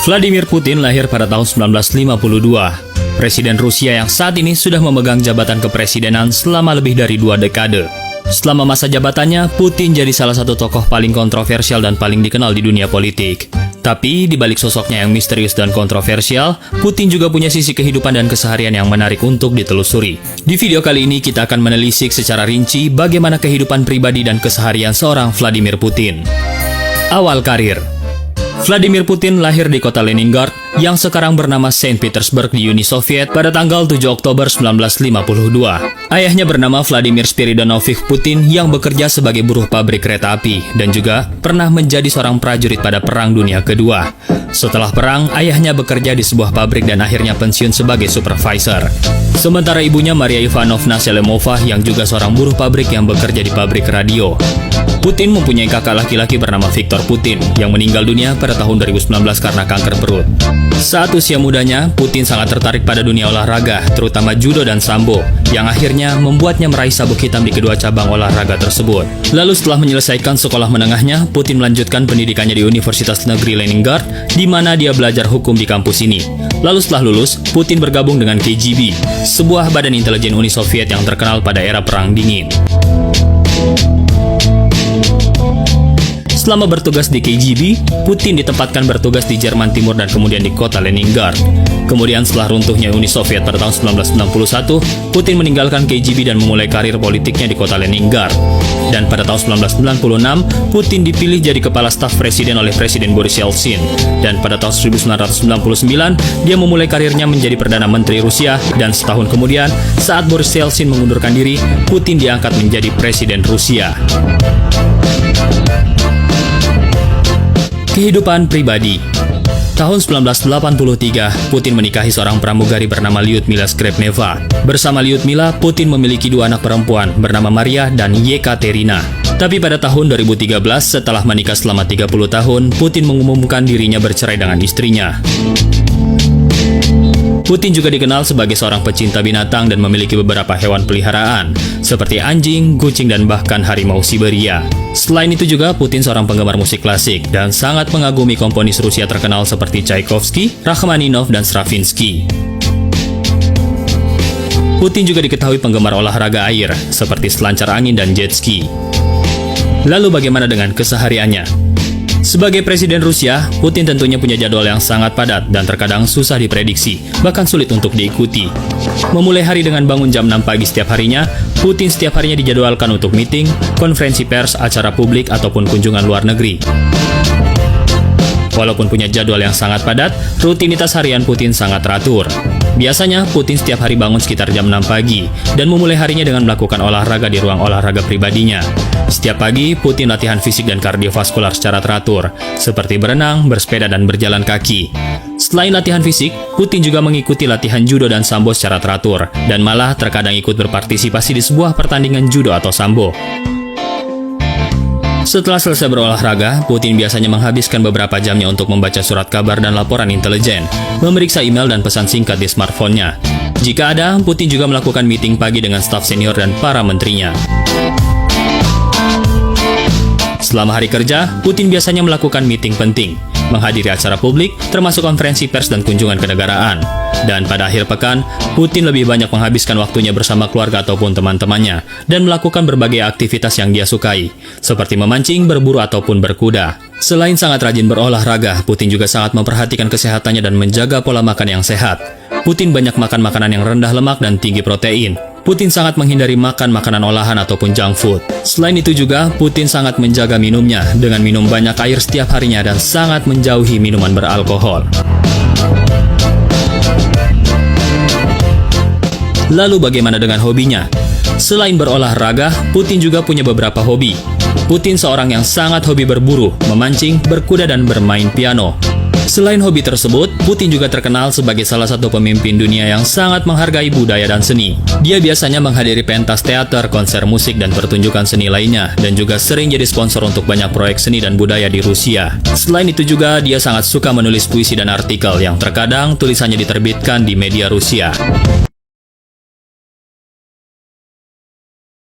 Vladimir Putin lahir pada tahun 1952. Presiden Rusia yang saat ini sudah memegang jabatan kepresidenan selama lebih dari 2 dekade. Selama masa jabatannya, Putin jadi salah satu tokoh paling kontroversial dan paling dikenal di dunia politik. Tapi, di balik sosoknya yang misterius dan kontroversial, Putin juga punya sisi kehidupan dan keseharian yang menarik untuk ditelusuri. Di video kali ini, kita akan menelisik secara rinci bagaimana kehidupan pribadi dan keseharian seorang Vladimir Putin. Awal karir. Vladimir Putin lahir di kota Leningrad yang sekarang bernama Saint Petersburg di Uni Soviet pada tanggal 7 Oktober 1952. Ayahnya bernama Vladimir Spiridonovich Putin yang bekerja sebagai buruh pabrik kereta api dan juga pernah menjadi seorang prajurit pada Perang Dunia Kedua. Setelah perang, ayahnya bekerja di sebuah pabrik dan akhirnya pensiun sebagai supervisor. Sementara ibunya Maria Ivanovna Selemova yang juga seorang buruh pabrik yang bekerja di pabrik radio. Putin mempunyai kakak laki-laki bernama Viktor Putin yang meninggal dunia pada tahun 2019 karena kanker perut. Saat usia mudanya, Putin sangat tertarik pada dunia olahraga, terutama judo dan sambo, yang akhirnya membuatnya meraih sabuk hitam di kedua cabang olahraga tersebut. Lalu setelah menyelesaikan sekolah menengahnya, Putin melanjutkan pendidikannya di Universitas Negeri Leningrad, di mana dia belajar hukum di kampus ini. Lalu setelah lulus, Putin bergabung dengan KGB, sebuah badan intelijen Uni Soviet yang terkenal pada era Perang Dingin. Selama bertugas di KGB, Putin ditempatkan bertugas di Jerman Timur dan kemudian di kota Leningrad. Kemudian setelah runtuhnya Uni Soviet pada tahun 1991, Putin meninggalkan KGB dan memulai karir politiknya di kota Leningrad. Dan pada tahun 1996, Putin dipilih jadi kepala staf presiden oleh Presiden Boris Yeltsin. Dan pada tahun 1999, dia memulai karirnya menjadi Perdana Menteri Rusia. Dan setahun kemudian, saat Boris Yeltsin mengundurkan diri, Putin diangkat menjadi Presiden Rusia. Kehidupan pribadi. Tahun 1983, Putin menikahi seorang pramugari bernama Lyudmila Skrebneva. Bersama Lyudmila, Putin memiliki 2 anak perempuan bernama Maria dan Yekaterina. Tapi pada tahun 2013, setelah menikah selama 30 tahun, Putin mengumumkan dirinya bercerai dengan istrinya. Putin juga dikenal sebagai seorang pecinta binatang dan memiliki beberapa hewan peliharaan, seperti anjing, kucing, dan bahkan harimau Siberia. Selain itu juga, Putin seorang penggemar musik klasik dan sangat mengagumi komponis Rusia terkenal seperti Tchaikovsky, Rachmaninov, dan Stravinsky. Putin juga diketahui penggemar olahraga air, seperti selancar angin dan jet ski. Lalu bagaimana dengan kesehariannya? Sebagai Presiden Rusia, Putin tentunya punya jadwal yang sangat padat dan terkadang susah diprediksi, bahkan sulit untuk diikuti. Memulai hari dengan bangun jam 6 pagi setiap harinya, Putin setiap harinya dijadwalkan untuk meeting, konferensi pers, acara publik, ataupun kunjungan luar negeri. Walaupun punya jadwal yang sangat padat, rutinitas harian Putin sangat teratur. Biasanya, Putin setiap hari bangun sekitar jam 6 pagi dan memulai harinya dengan melakukan olahraga di ruang olahraga pribadinya. Setiap pagi, Putin latihan fisik dan kardiovaskular secara teratur, seperti berenang, bersepeda, dan berjalan kaki. Selain latihan fisik, Putin juga mengikuti latihan judo dan sambo secara teratur, dan malah terkadang ikut berpartisipasi di sebuah pertandingan judo atau sambo. Setelah selesai berolahraga, Putin biasanya menghabiskan beberapa jamnya untuk membaca surat kabar dan laporan intelijen, memeriksa email dan pesan singkat di smartphone-nya. Jika ada, Putin juga melakukan meeting pagi dengan staf senior dan para menterinya. Selama hari kerja, Putin biasanya melakukan meeting penting, menghadiri acara publik, termasuk konferensi pers dan kunjungan kenegaraan. Dan pada akhir pekan, Putin lebih banyak menghabiskan waktunya bersama keluarga ataupun teman-temannya dan melakukan berbagai aktivitas yang dia sukai, seperti memancing, berburu, ataupun berkuda. Selain sangat rajin berolahraga, Putin juga sangat memperhatikan kesehatannya dan menjaga pola makan yang sehat. Putin banyak makan makanan yang rendah lemak dan tinggi protein. Putin sangat menghindari makan makanan olahan ataupun junk food. Selain itu juga, Putin sangat menjaga minumnya dengan minum banyak air setiap harinya dan sangat menjauhi minuman beralkohol. Lalu bagaimana dengan hobinya? Selain berolahraga, Putin juga punya beberapa hobi. Putin seorang yang sangat hobi berburu, memancing, berkuda, dan bermain piano. Selain hobi tersebut, Putin juga terkenal sebagai salah satu pemimpin dunia yang sangat menghargai budaya dan seni. Dia biasanya menghadiri pentas teater, konser musik, dan pertunjukan seni lainnya, dan juga sering jadi sponsor untuk banyak proyek seni dan budaya di Rusia. Selain itu juga, dia sangat suka menulis puisi dan artikel yang terkadang tulisannya diterbitkan di media Rusia.